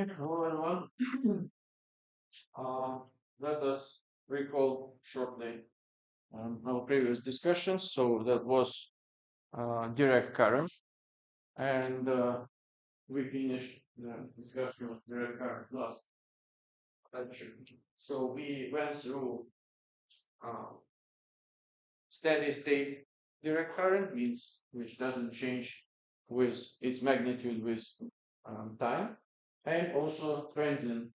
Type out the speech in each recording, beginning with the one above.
Okay, hello everyone. Uh, Let us recall shortly our previous discussions. So that was direct current, and we finished the discussion of direct current last lecture. So we went through uh, steady state direct current means which doesn't change with its magnitude with time, and also transient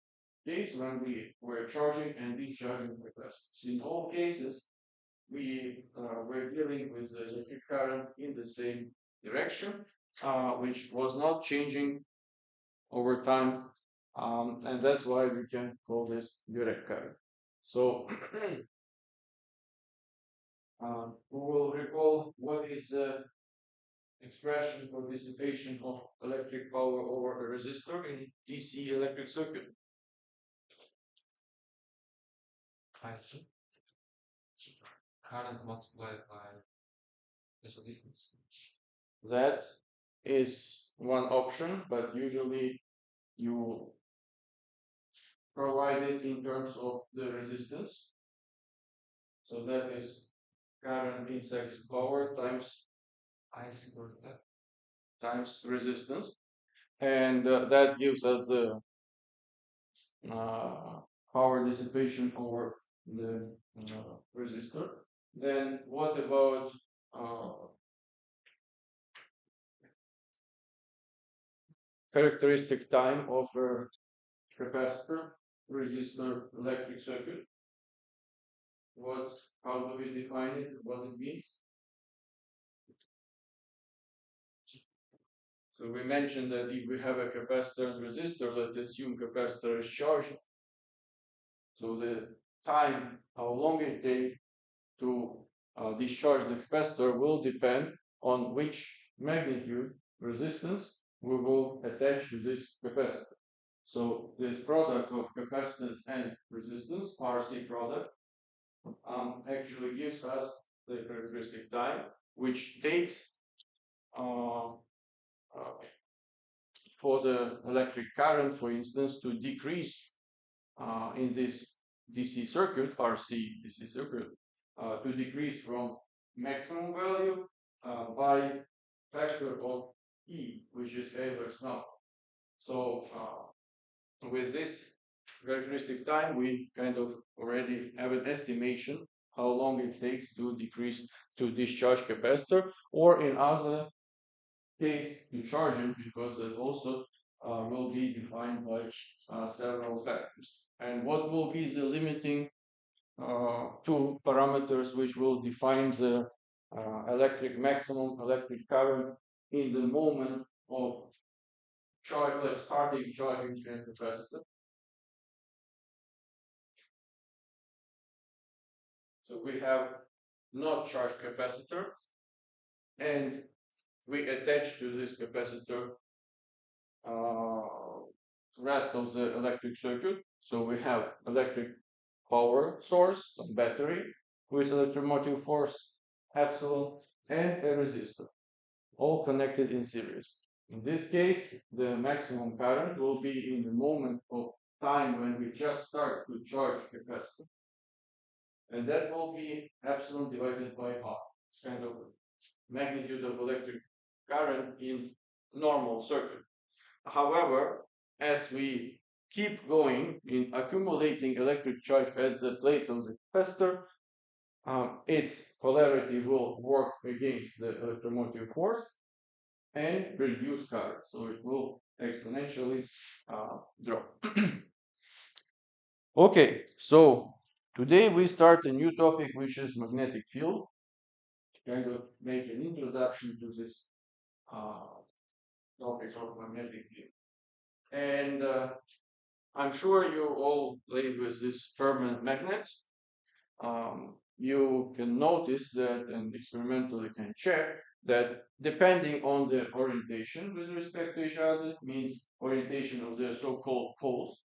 case when we were charging and discharging capacitors. In all cases, we were dealing with the electric current in the same direction, which was not changing over time, and that's why we can call this direct current. So we will recall what is the expression for dissipation of electric power over a resistor in DC electric circuit. I see. Current multiplied by resistance. That is one option, but usually you provide it in terms of the resistance. So that is current inside power times I see what that. times resistance, and that gives us the uh, power dissipation over the resistor. Then what about characteristic time of a capacitor, resistor, electric circuit? How do we define it? What it means? So we mentioned that if we have a capacitor and resistor, let's assume capacitor is charged. So the time, how long it takes to discharge the capacitor will depend on which magnitude resistance we will attach to this capacitor. So this product of capacitance and resistance, RC product, actually gives us the characteristic time, which takes uh, for the electric current, for instance, to decrease in this DC circuit, RC DC circuit, to decrease from maximum value by factor of E, which is Euler's number. So with this characteristic time, we kind of already have an estimation how long it takes to decrease to discharge capacitor, or in other case to charge it, because that also will be defined by several factors. And what will be the limiting two parameters which will define the maximum electric current in the moment of starting charging the capacitor? So we have not charged capacitor, and we attach to this capacitor rest of the electric circuit. So we have electric power source, some battery with electromotive force, epsilon, and a resistor, all connected in series. In this case, the maximum current will be in the moment of time when we just start to charge capacitor. And that will be epsilon divided by R. It's kind of magnitude of electric current in normal circuit. However, as we keep going in accumulating electric charge at the plates of the capacitor, its polarity will work against the electromotive force and reduce current. So it will exponentially drop. Okay, so today we start a new topic, which is magnetic field. Kind of make an introduction to this topic of magnetic field. And I'm sure you all played with these permanent magnets. You can notice that and experimentally can check that depending on the orientation with respect to each other, means orientation of the so-called poles,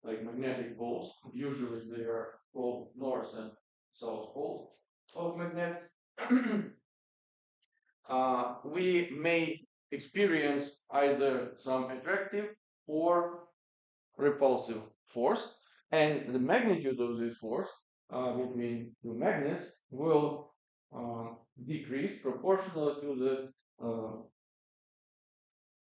like magnetic poles. Usually they are called north and south poles of magnets. We may experience either some attractive or repulsive force, and the magnitude of this force between two magnets will decrease proportional to the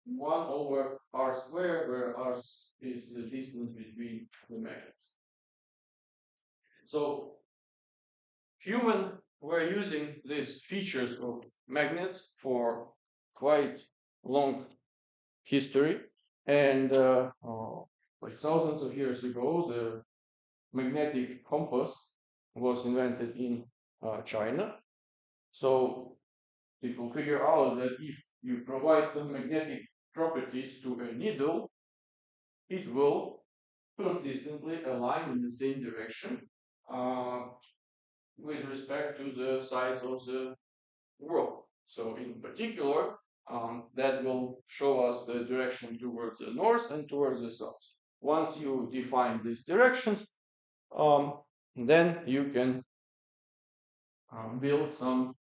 1 over r squared, where r is the distance between the magnets. So human were using these features of magnets for quite long history, and like thousands of years ago, the magnetic compass was invented in China. So people figure out that if you provide some magnetic properties to a needle, it will consistently align in the same direction uh, with respect to the sides of the world. So in particular, that will show us the direction towards the north and towards the south. Once you define these directions, then you can build some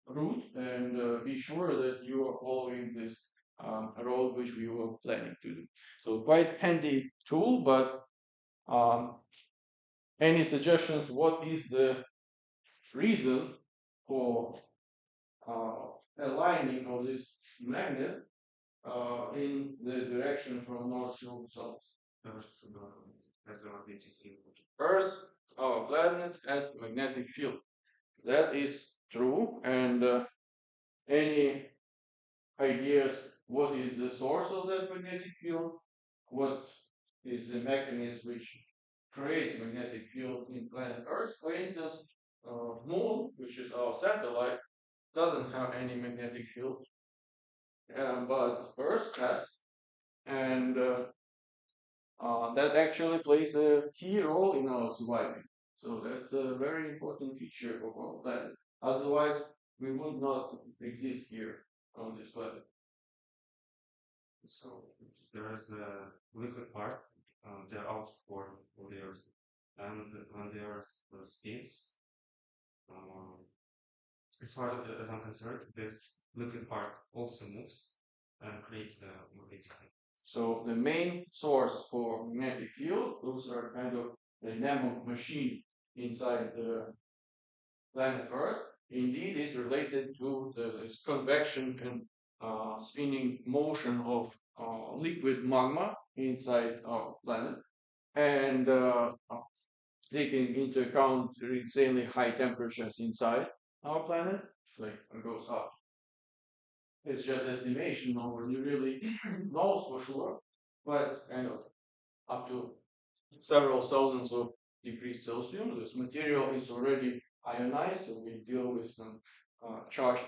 route and be sure that you are following this road which we were planning to do. So quite handy tool, but any suggestions? What is the reason for aligning of this magnet in the direction from north to south? Earth has a magnetic field. Earth, our planet, has a magnetic field. That is true. And any ideas what is the source of that magnetic field? What is the mechanism which creates magnetic field in planet Earth? For instance, Moon, which is our satellite, doesn't have any magnetic field, but Earth has, and that actually plays a key role in our surviving. So that's a very important feature of our planet. Otherwise, we would not exist here on this planet. So there is a liquid part, the outward of the Earth, and when the Earth spins, um, as far as I'm concerned, this liquid part also moves and creates the magnetic field. So the main source for magnetic field, those are kind of the dynamo machine inside the planet Earth, indeed is related to this convection and spinning motion of liquid magma inside our planet. And taking into account the insanely high temperatures inside our planet, like it goes up. It's just estimation, nobody really knows for sure, but kind of up to several thousands of degrees Celsius. This material is already ionized, so we deal with some charged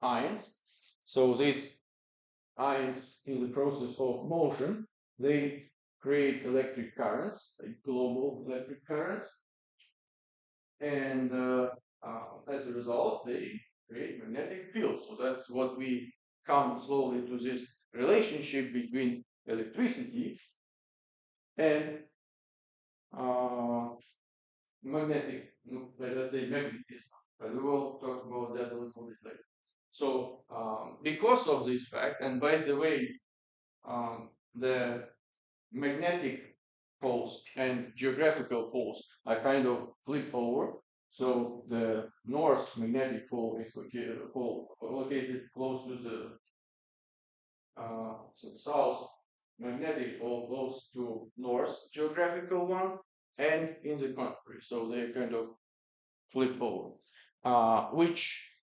ions. So these ions, in the process of motion, they create electric currents, like global electric currents, and as a result, they create magnetic fields. So that's what we come slowly to this relationship between electricity and magnetic, let's say magnetism. But we will talk about that a little bit later. So because of this fact, and by the way, the magnetic poles and geographical poles are kind of flip over. So the north magnetic pole is located close to the south magnetic pole close to north geographical one, and in the contrary. So they kind of flip over, which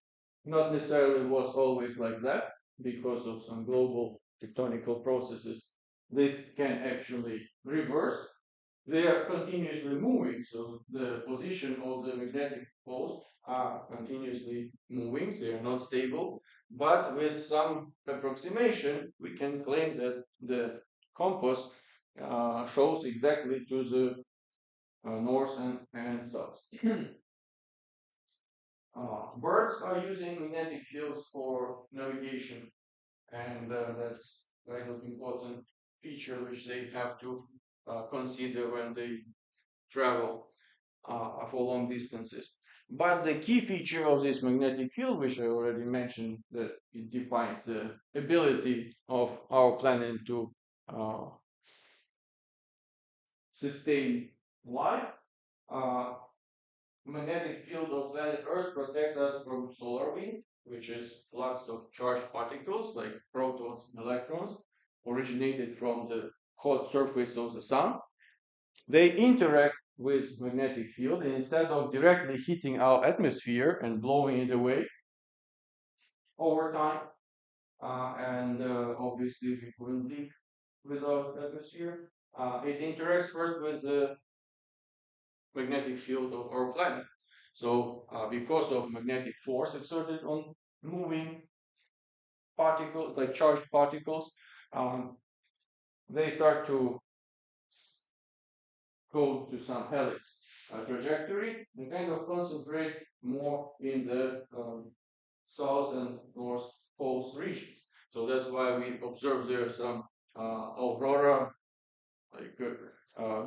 not necessarily was always like that because of some global tectonical processes. This can actually reverse. They are continuously moving, so the position of the magnetic poles are continuously moving. They are not stable, but with some approximation, we can claim that the compass shows exactly to the north and south. Birds are using magnetic fields for navigation, and that's kind of important feature which they have to consider when they travel for long distances. But the key feature of this magnetic field, which I already mentioned, that it defines the ability of our planet to sustain life. Uh, Magnetic field of planet Earth protects us from solar wind, which is flux of charged particles like protons and electrons originated from the hot surface of the sun. They interact with magnetic field, and instead of directly hitting our atmosphere and blowing it away over time, and obviously we couldn't live without atmosphere, it interacts first with the magnetic field of our planet. So, because of magnetic force exerted on moving particles, like charged particles, um, they start to go to some helix trajectory and kind of concentrate more in the south and north poles regions. So that's why we observe there some aurora, like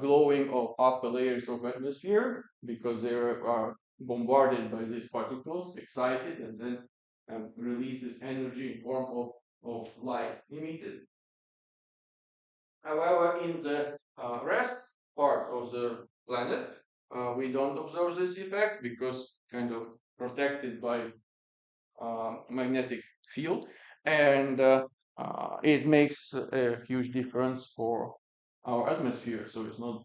glowing of upper layers of atmosphere because they are bombarded by these particles, excited, and then release this energy in form of light emitted. However, in the rest part of the planet, we don't observe these effects because kind of protected by magnetic field, and it makes a huge difference for our atmosphere. So it's not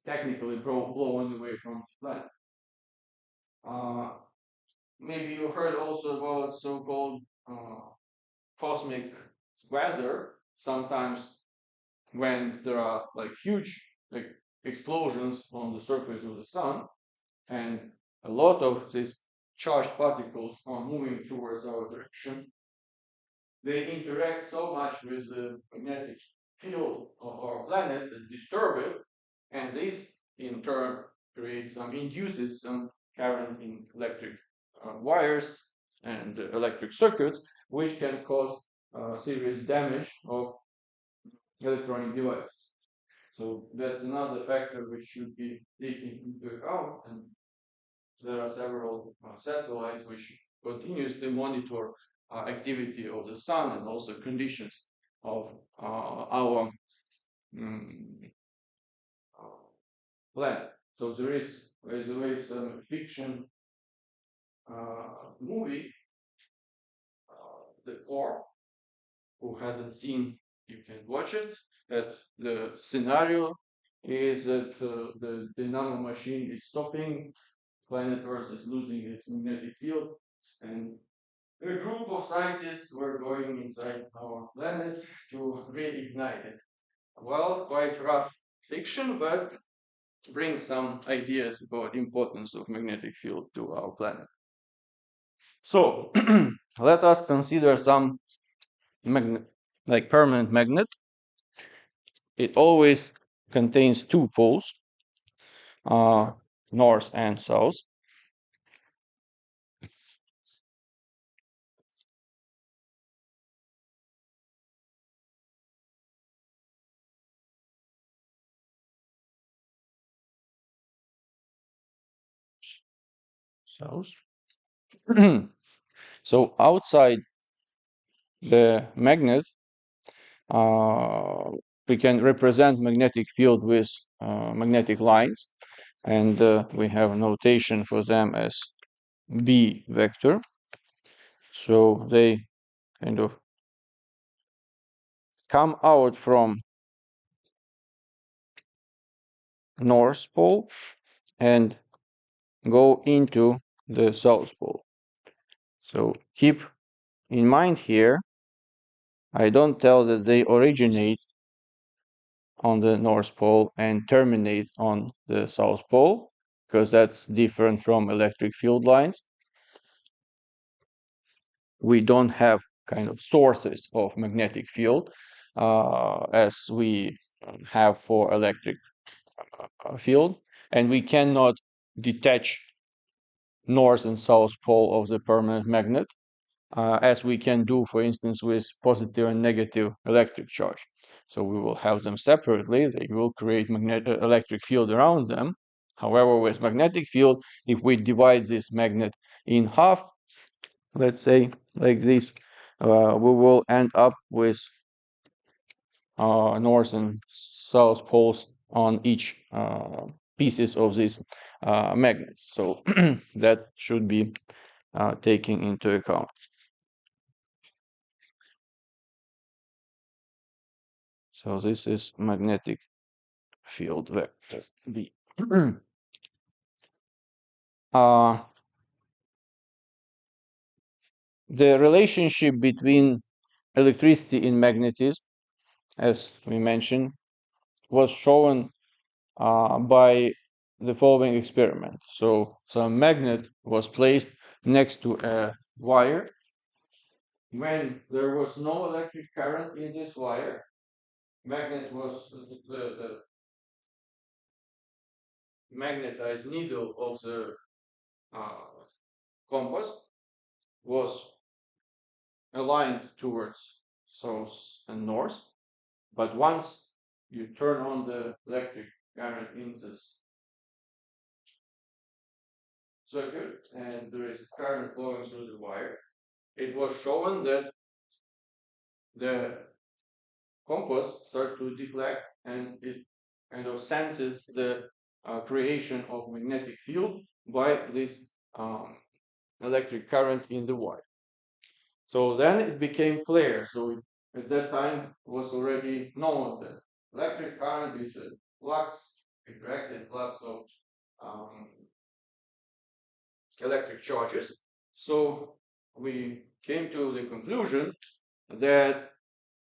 technically blown away from the planet. Uh, Maybe you heard also about so-called cosmic weather. Sometimes when there are like huge like explosions on the surface of the sun, and a lot of these charged particles are moving towards our direction, they interact so much with the magnetic field of our planet and disturb it, and this in turn creates induces some current in electric wires and electric circuits, which can cause serious damage of electronic devices. So that's another factor which should be taken into account, and there are several satellites which continuously monitor activity of the sun and also conditions of our mm, planet. So there is a way some fiction movie, The Core. Who hasn't seen, you can watch it. That the scenario is that the nano machine is stopping, planet Earth is losing its magnetic field, and a group of scientists were going inside our planet to reignite it. Well, quite rough fiction, but brings some ideas about the importance of magnetic field to our planet. So let us consider some magnet, like permanent magnet. It always contains two poles, north and south. South. So outside the magnet, we can represent magnetic field with magnetic lines, and we have notation for them as B vector. So they kind of come out from north pole and go into the south pole. So keep in mind here, I don't tell that they originate on the North Pole and terminate on the South Pole, because that's different from electric field lines. We don't have kind of sources of magnetic field as we have for electric field, and we cannot detach north and south pole of the permanent magnet as we can do, for instance, with positive and negative electric charge. So we will have them separately. They will create electric field around them. However, with magnetic field, if we divide this magnet in half, let's say like this, we will end up with north and south poles on each pieces of these magnets. So that should be taken into account. So this is magnetic field vector B. The relationship between electricity and magnetism, as we mentioned, was shown by the following experiment. So some magnet was placed next to a wire. When there was no electric current in this wire, magnet was the magnetized needle of the uh, compass was aligned towards south and north. But once you turn on the electric current in this circuit and there is current flowing through the wire, it was shown that the compass starts to deflect and it kind of senses the creation of magnetic field by this electric current in the wire. So then it became clear. So at that time was already known that electric current is a flux, attracted flux of um, electric charges. So we came to the conclusion that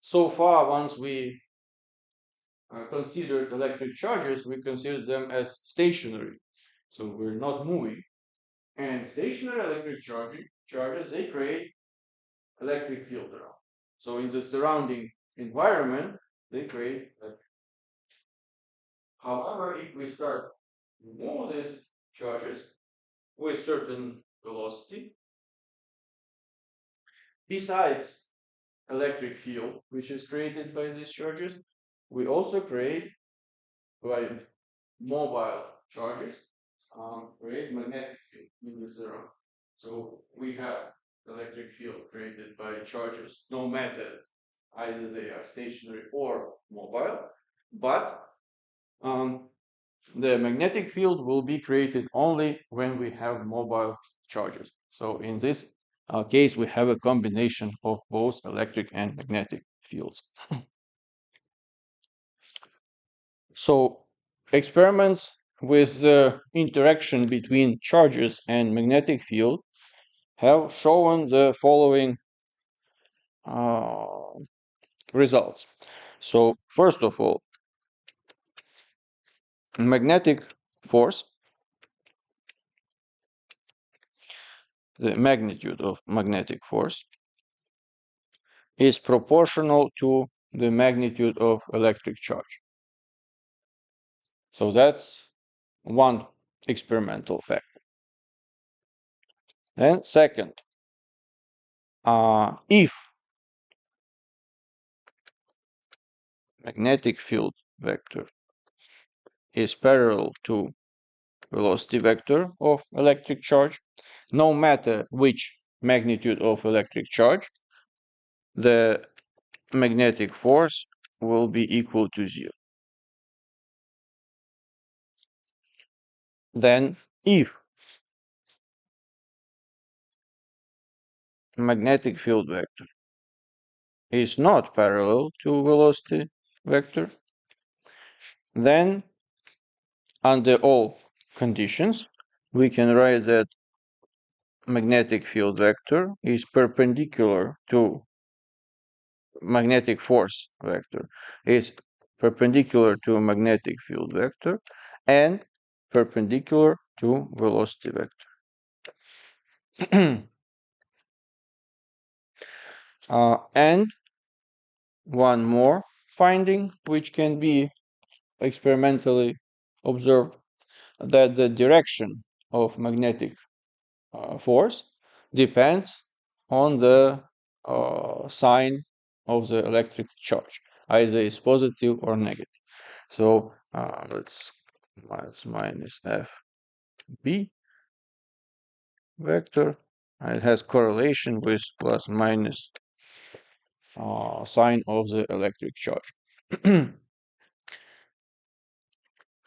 so far, once we considered electric charges, we consider them as stationary. So we're not moving. And stationary electric charges, they create electric field around. So in the surrounding environment, they create electric. However, if we start to move these charges with certain velocity, besides electric field, which is created by these charges, we also create by mobile charges, create magnetic field in the zero. So we have electric field created by charges, no matter either they are stationary or mobile, but the magnetic field will be created only when we have mobile charges. So in this case, we have a combination of both electric and magnetic fields. So experiments with the interaction between charges and magnetic field have shown the following results. So first of all, magnetic force, the magnitude of magnetic force, is proportional to the magnitude of electric charge. So that's one experimental fact. And second, if magnetic field vector is parallel to velocity vector of electric charge, no matter which magnitude of electric charge, the magnetic force will be equal to zero. Then, if magnetic field vector is not parallel to velocity vector, then under all conditions, we can write that magnetic field vector is perpendicular to magnetic force vector is perpendicular to a magnetic field vector and perpendicular to velocity vector. And one more finding which can be experimentally observed, that the direction of magnetic force depends on the sign of the electric charge, either is positive or negative. So let's minus FB vector. It has correlation with plus minus sign of the electric charge.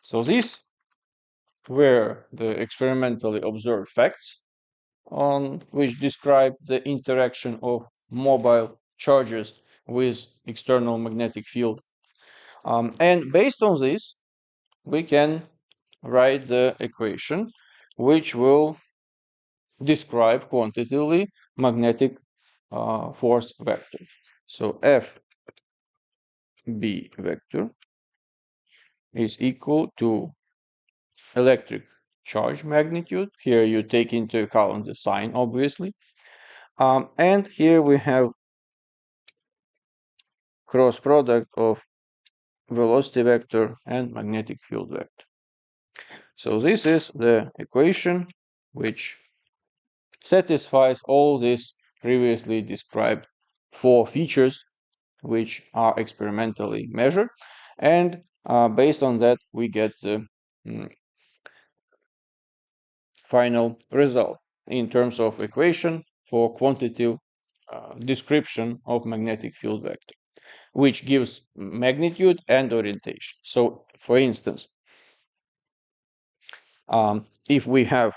So these were the experimentally observed facts on which describe the interaction of mobile charges with external magnetic field. And based on this, we can write the equation which will describe quantitatively magnetic force vector. So FB vector is equal to electric charge magnitude. Here you take into account the sign, obviously. And here we have cross product of velocity vector and magnetic field vector. So this is the equation which satisfies all these previously described four features which are experimentally measured. And based on that, we get the final result in terms of equation for quantitative description of magnetic field vector, which gives magnitude and orientation. So, for instance, if we have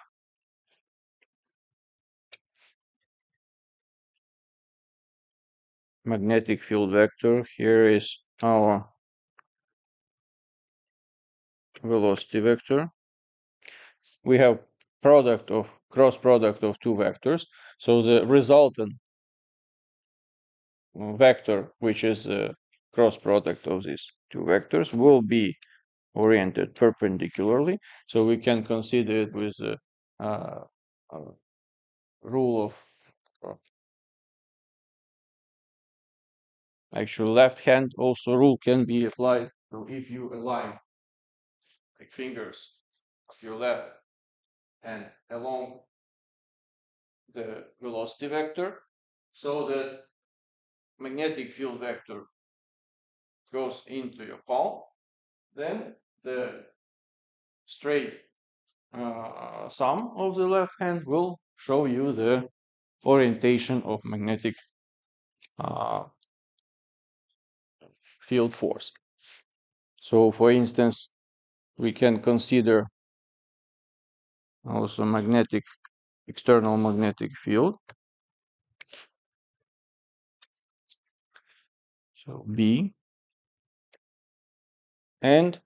magnetic field vector, here is our velocity vector. We have cross product of two vectors. So the resultant vector, which is the cross product of these two vectors, will be oriented perpendicularly. So we can consider it with the uh, rule of actually left hand also rule can be applied. So if you align the fingers of your left hand along the velocity vector, so that magnetic field vector goes into your palm, then the straight sum of the left hand will show you the orientation of magnetic uh, field force. So, for instance, we can consider also external magnetic field. So B and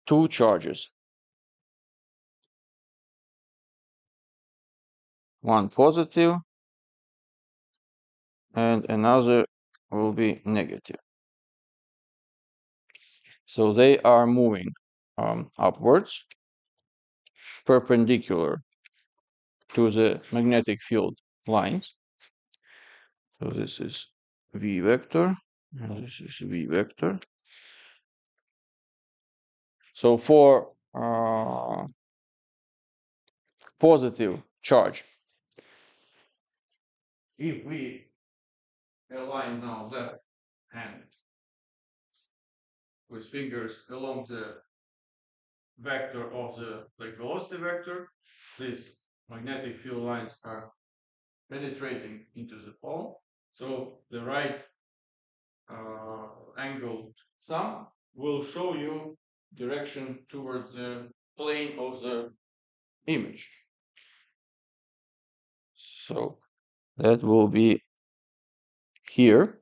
two charges, one positive and another will be negative. So they are moving upwards, perpendicular to the magnetic field lines. So this is V vector, and this is V vector. So for positive charge, if we align now that hand with fingers along the vector of the velocity vector, these magnetic field lines are penetrating into the palm. So the right angled thumb will show you direction towards the plane of the image. So that will be here,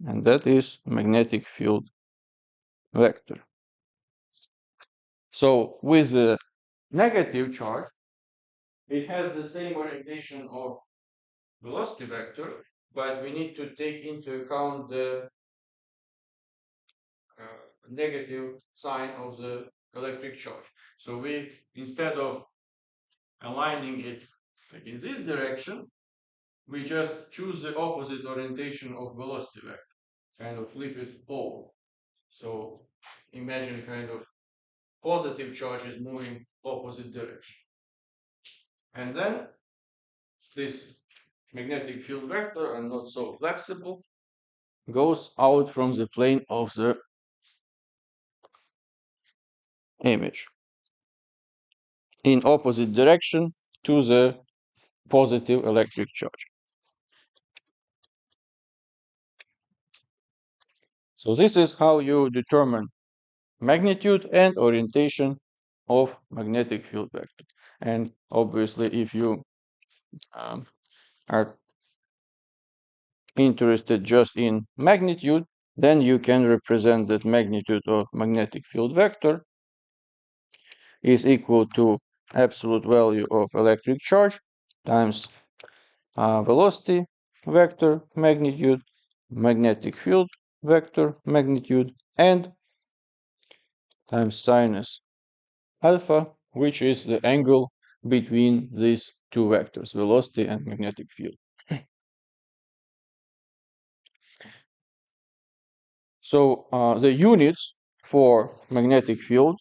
and that is magnetic field vector. So with the negative charge, it has the same orientation of velocity vector, but we need to take into account the negative sign of the electric charge. So we, instead of aligning it like in this direction, we just choose the opposite orientation of velocity vector, kind of flip it over. So imagine kind of positive charge is moving opposite direction. And then this magnetic field vector, and not so flexible, goes out from the plane of the image in opposite direction to the positive electric charge. So this is how you determine magnitude and orientation of magnetic field vector. And obviously, if you are interested just in magnitude, then you can represent that magnitude of magnetic field vector is equal to absolute value of electric charge times velocity vector magnitude, magnetic field vector magnitude, and times sinus alpha, which is the angle between these two vectors, velocity and magnetic field. So the units for magnetic field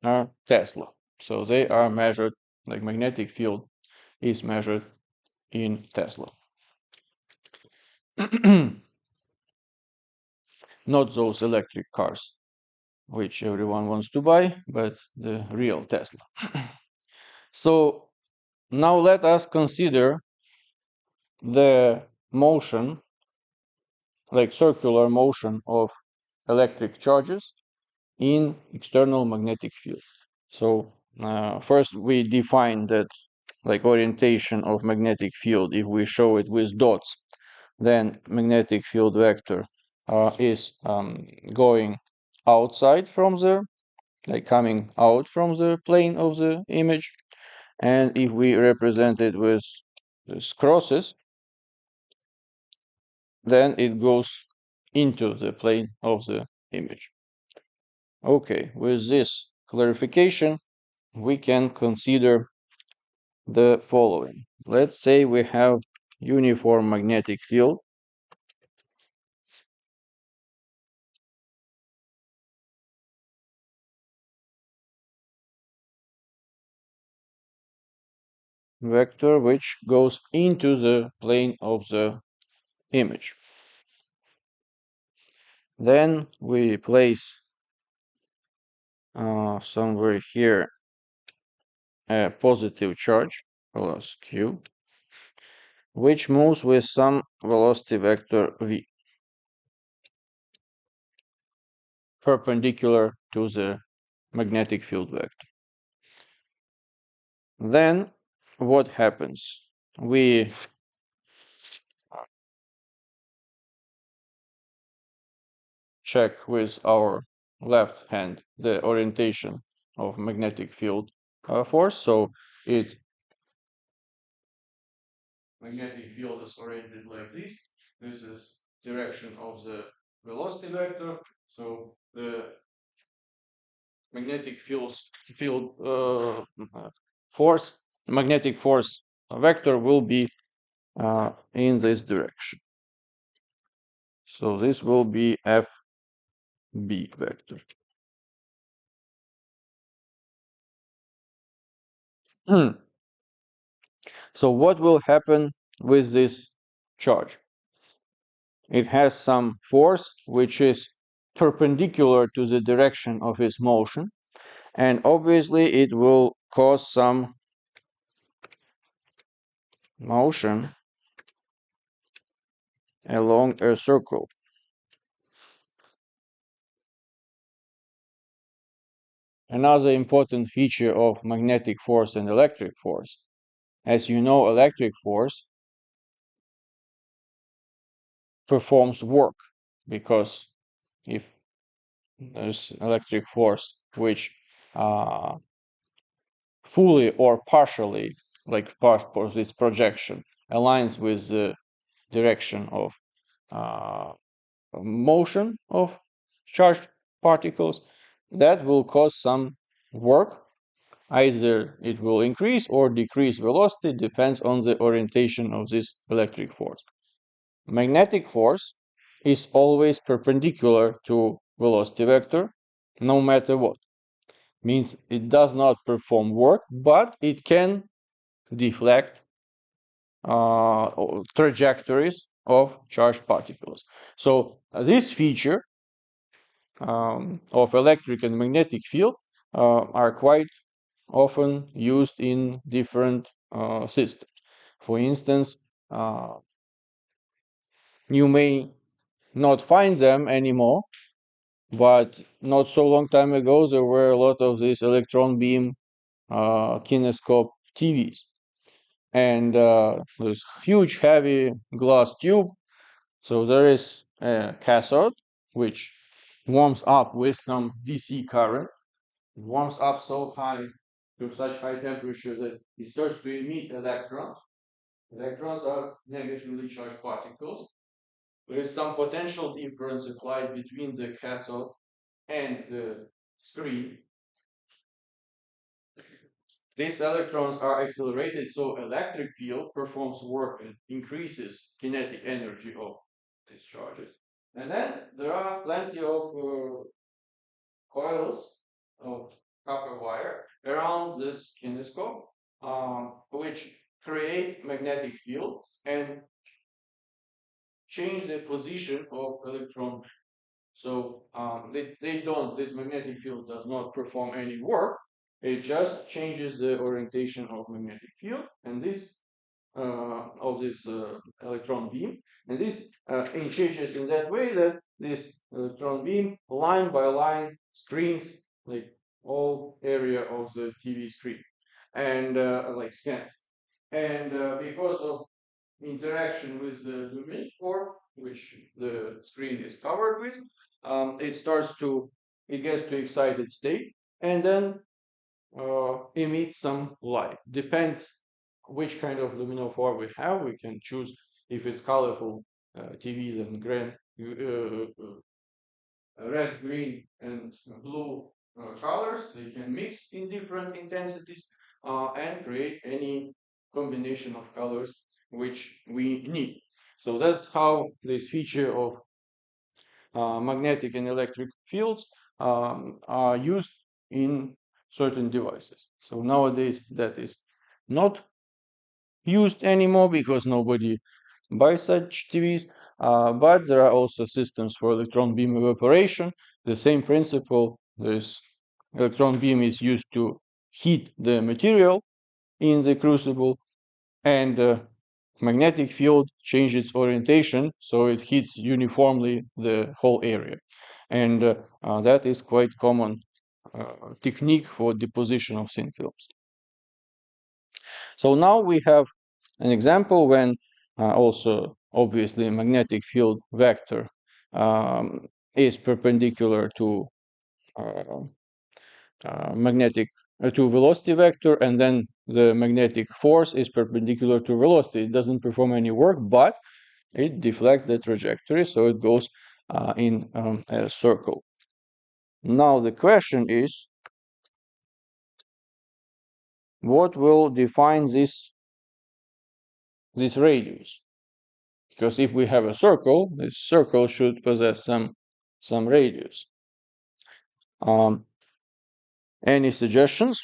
are Tesla. So they are measured, like magnetic field is measured in Tesla. Not those electric cars, which everyone wants to buy, but the real Tesla. So now let us consider the motion, like circular motion of electric charges in external magnetic field. So first we define that like orientation of magnetic field. If we show it with dots, then magnetic field vector is going outside from the, like coming out from the plane of the image. And if we represent it with these crosses, then it goes into the plane of the image. Okay, with this clarification, we can consider the following. Let's say we have uniform magnetic field vector which goes into the plane of the image. Then we place somewhere here a positive charge plus q, which moves with some velocity vector v, perpendicular to the magnetic field vector. Then what happens? We check with our left hand the orientation of magnetic field force. So it magnetic field is oriented like this. This is direction of the velocity vector. So the magnetic field force, magnetic force vector will be in this direction. So this will be FB vector. So what will happen with this charge? It has some force which is perpendicular to the direction of its motion, and obviously it will cause some motion along a circle. Another important feature of magnetic force and electric force. As you know, electric force performs work, because if there's electric force which fully or partially, like part of this projection, aligns with the direction of motion of charged particles, that will cause some work. Either it will increase or decrease velocity, depends on the orientation of this electric force. Magnetic force is always perpendicular to velocity vector, no matter what. Means it does not perform work, but it can deflect trajectories of charged particles. So this feature of electric and magnetic field are quite often used in different systems. For instance, You may not find them anymore, but not so long time ago, there were a lot of these electron beam kinescope TVs. And this huge, heavy glass tube. So there is a cathode, which warms up with some DC current. It warms up so high, to such high temperature, that it starts to emit electrons. Electrons are negatively charged particles. There is some potential difference applied between the cathode and the screen. These electrons are accelerated, so electric field performs work and increases kinetic energy of these charges. And then there are plenty of coils of copper wire around this kinescope, which create magnetic field and change the position of electron. So they don't, this magnetic field does not perform any work. It just changes the orientation of magnetic field and this of this electron beam. And this it changes in that way that this electron beam line by line screens like all area of the TV screen and like scans. And because of interaction with the luminance core, which the screen is covered with, it gets to excited state and then emit some light. Depends which kind of luminophore we have. We can choose if it's colorful TV, then red, green, and blue colors. They can mix in different intensities and create any combination of colors which we need. So that's how this feature of magnetic and electric fields are used in certain devices. So nowadays that is not used anymore because nobody buys such TVs, but there are also systems for electron beam evaporation. The same principle, this electron beam is used to heat the material in the crucible, and magnetic field changes its orientation so it hits uniformly the whole area. And that is quite common technique for deposition of thin films. So now we have an example when also obviously magnetic field vector is perpendicular to uh, magnetic to velocity vector, and then the magnetic force is perpendicular to velocity. It doesn't perform any work, but it deflects the trajectory, so it goes in a circle. Now the question is, what will define this radius? Because if we have a circle, this circle should possess some radius. Any suggestions?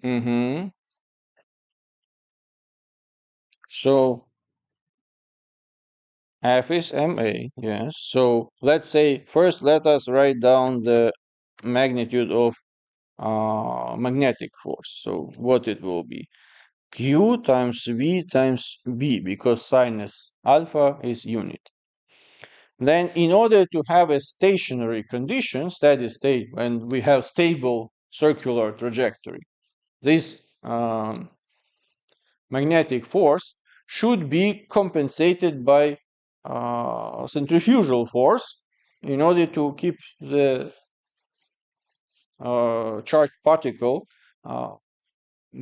Mm-hmm. So F is ma, yes. So let's say first let us write down the magnitude of magnetic force. So what it will be? Q times V times B, because sinus alpha is unit. Then in order to have a stationary condition, steady state, when we have stable circular trajectory, this magnetic force should be compensated by centrifugal force in order to keep the charged particle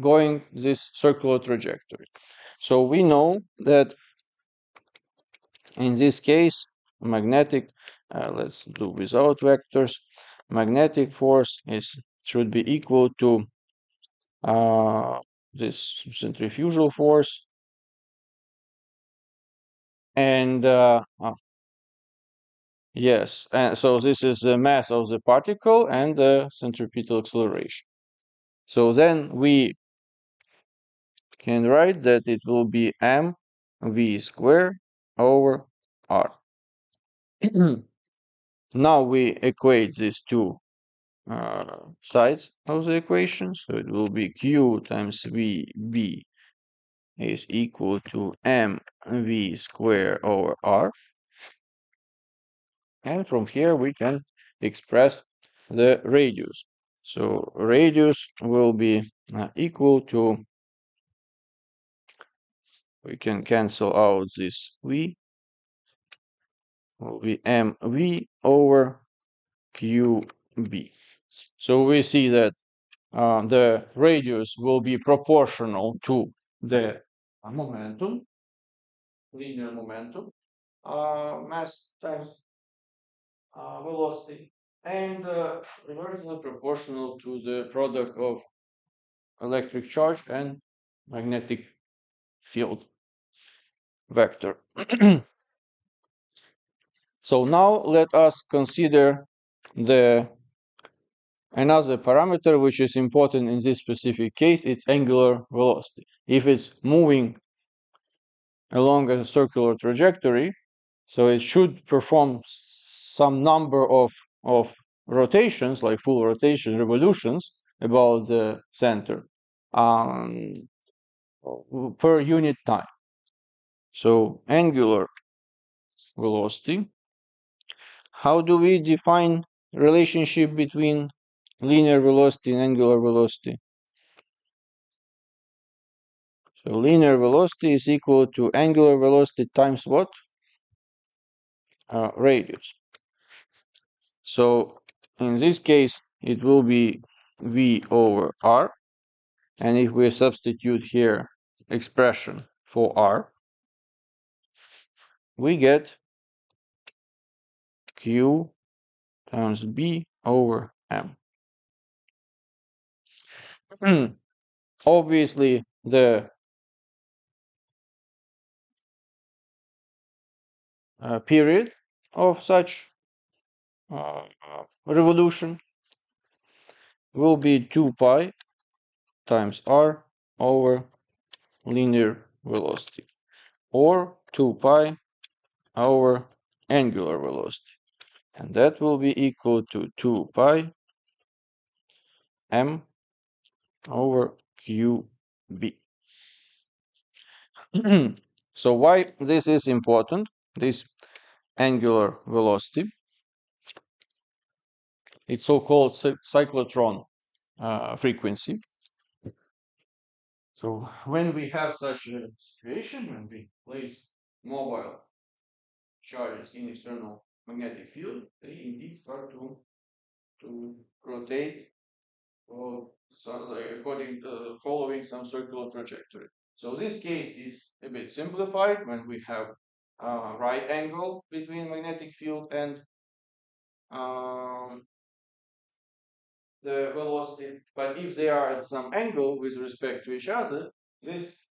going this circular trajectory. So we know that in this case, magnetic, let's do without vectors, magnetic force should be equal to this centrifugal force, and yes, and so this is the mass of the particle and the centripetal acceleration. So then we can write that it will be mv squared over r. Now we equate these two sides of the equation. So it will be Q times VB is equal to mv square over r. And from here we can express the radius. So radius will be equal to, we can cancel out this v, will be mv over qb. So we see that the radius will be proportional to the momentum, linear momentum, mass times velocity, and inversely proportional to the product of electric charge and magnetic field vector. So now let us consider the another parameter which is important in this specific case. It's angular velocity. If it's moving along a circular trajectory, so it should perform some number of rotations, like full rotation revolutions about the center um, per unit time. So angular velocity. How do we define relationship between linear velocity and angular velocity? So linear velocity is equal to angular velocity times what? Radius. So in this case, it will be v over r. And if we substitute here expression for r, we get q times b over m. Obviously, the period of such revolution will be 2 pi times r over linear velocity, or 2 pi over angular velocity. And that will be equal to 2 pi m over qb. So why this is important, this angular velocity? It's so-called cyclotron frequency. So when we have such a situation, when we place mobile charges in external magnetic field, they indeed start to rotate or according to following some circular trajectory. So this case is a bit simplified when we have a right angle between magnetic field and um, the velocity. But if they are at some angle with respect to each other, this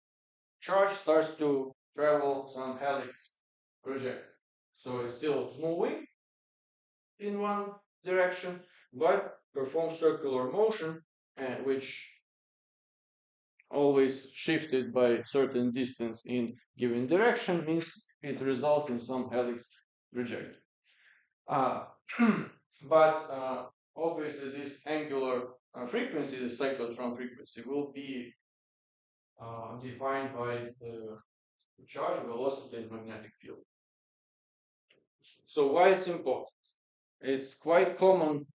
charge starts to travel some helix trajectory. So it's still moving in one direction, but performs circular motion, which always shifted by certain distance in given direction means it results in some helix trajectory. Uh, but obviously this angular frequency, the cyclotron frequency, will be defined by the charge, velocity, and magnetic field. So why it's important? It's quite common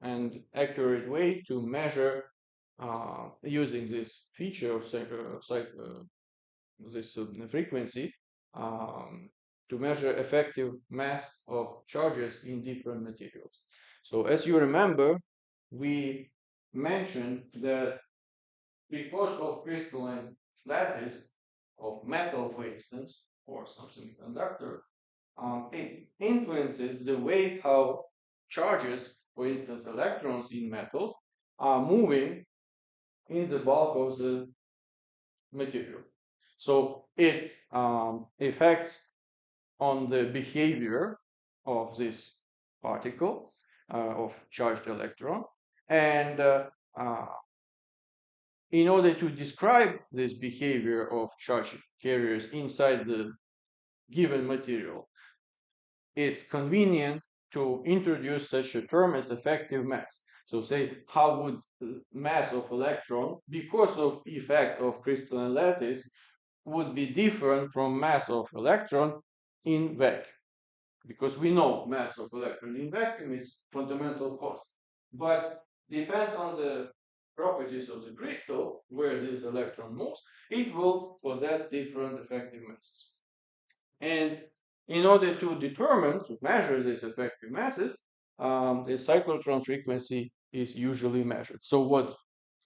and accurate way to measure using this feature of this frequency to measure effective mass of charges in different materials. So as you remember, we mentioned that because of crystalline lattice of metal, for instance, or some semiconductor, it influences the way how charges, for instance, electrons in metals, are moving in the bulk of the material. So it affects on the behavior of this particle of charged electron. And in order to describe this behavior of charge carriers inside the given material, it's convenient to introduce such a term as effective mass. So say, how would mass of electron, because of effect of crystalline lattice, would be different from mass of electron in vacuum? Because we know mass of electron in vacuum is fundamental cost. But depends on the properties of the crystal where this electron moves, it will possess different effective masses. And in order to determine, to measure these effective masses, the cyclotron frequency is usually measured. So what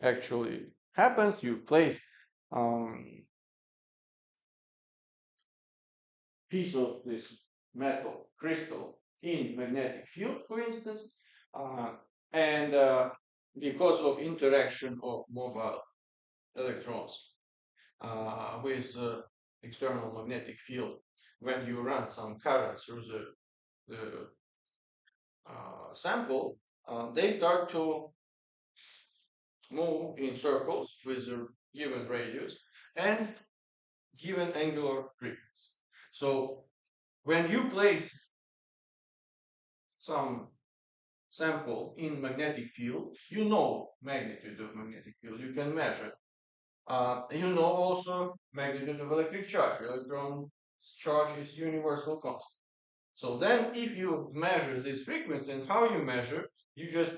actually happens, you place piece of this metal crystal in magnetic field, for instance, and because of interaction of mobile electrons with external magnetic field, when you run some current through the sample, they start to move in circles with a given radius and given angular frequency. So when you place some sample in magnetic field, you know magnitude of magnetic field, you can measure. You know also magnitude of electric charge. Electron charge is universal constant. So then if you measure this frequency, and how you measure, you just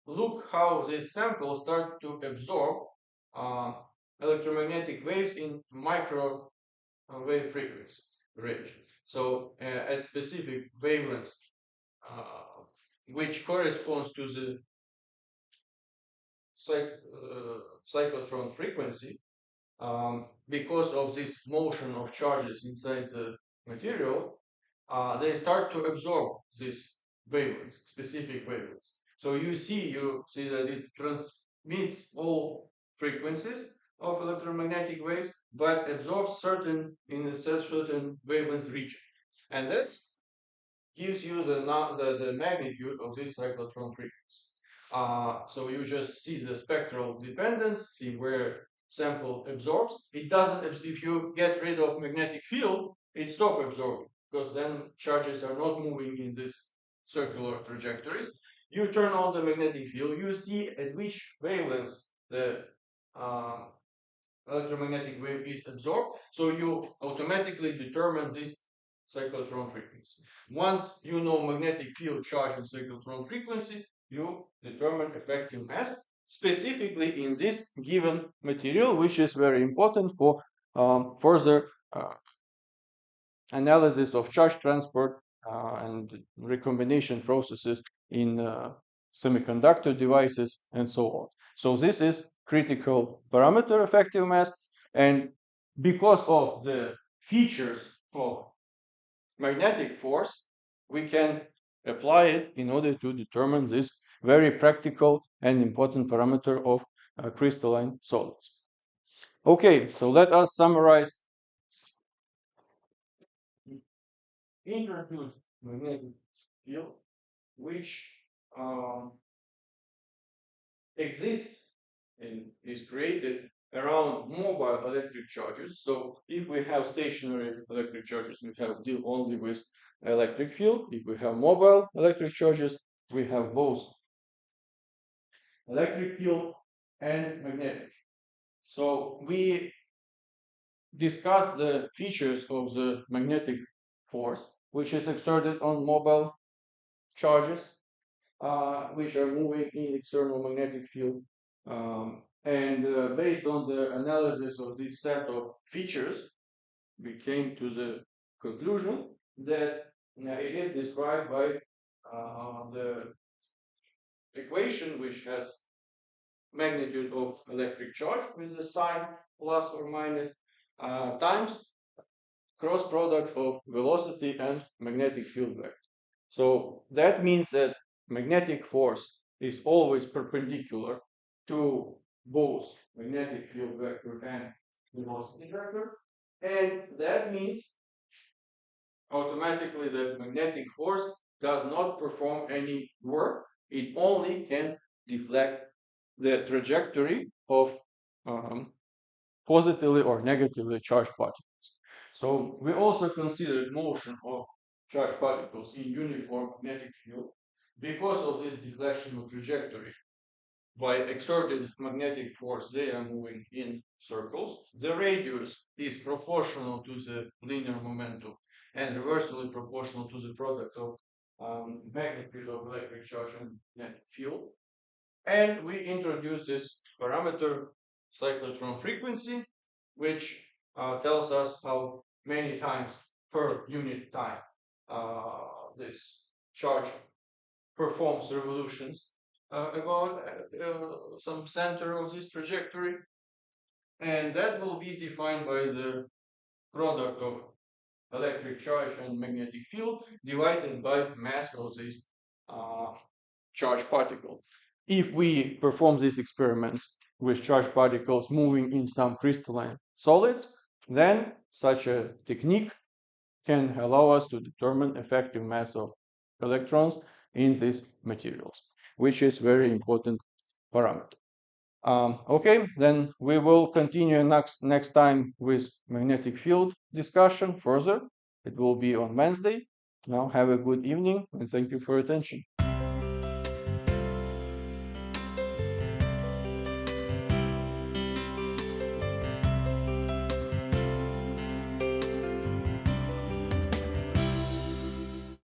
look how this sample start to absorb uh, electromagnetic waves in micro wave frequency range. So at specific wavelengths, which corresponds to the cyclotron frequency, because of this motion of charges inside the material, they start to absorb these wavelengths, specific wavelengths. So you see that it transmits all frequencies of electromagnetic waves, but absorbs certain in a certain wavelength region, and that gives you the magnitude of this cyclotron frequency. So you just see the spectral dependence, see where sample absorbs. It doesn't, if you get rid of magnetic field, it stops absorbing, because then charges are not moving in this circular trajectories. You turn on the magnetic field, you see at which wavelengths the electromagnetic wave is absorbed, so you automatically determine this cyclotron frequency. Once you know magnetic field charge and cyclotron frequency, you determine effective mass, specifically in this given material, which is very important for further analysis of charge transport and recombination processes in semiconductor devices and so on. So this is critical parameter, effective mass, and because of the features of magnetic force, we can apply it in order to determine this very practical and important parameter of crystalline solids. Okay, so let us summarize. Introduce magnetic field, which exists and is created around mobile electric charges. So if we have stationary electric charges, we have deal only with electric field. If we have mobile electric charges, we have both electric field and magnetic. So we discussed the features of the magnetic force, which is exerted on mobile charges, which are moving in external magnetic field. And based on the analysis of this set of features, we came to the conclusion that it is described by the equation which has magnitude of electric charge with the sign plus or minus times cross product of velocity and magnetic field vector. So that means that magnetic force is always perpendicular to both magnetic field vector and velocity vector. And that means automatically that magnetic force does not perform any work. It only can deflect the trajectory of positively or negatively charged particles. So we also considered motion of charged particles in uniform magnetic field because of this deflectional trajectory. By exerted magnetic force, they are moving in circles. The radius is proportional to the linear momentum and reversely proportional to the product of magnitude of electric charge and magnetic field. And we introduce this parameter cyclotron frequency, which tells us how many times per unit time this charge performs revolutions about some center of this trajectory. And that will be defined by the product of electric charge and magnetic field divided by mass of this uh, charged particle. If we perform these experiments with charged particles moving in some crystalline solids, then such a technique can allow us to determine effective mass of electrons in these materials, which is very important parameter. Okay, then we will continue next time with magnetic field discussion further. It will be on Wednesday. Now have a good evening and thank you for your attention.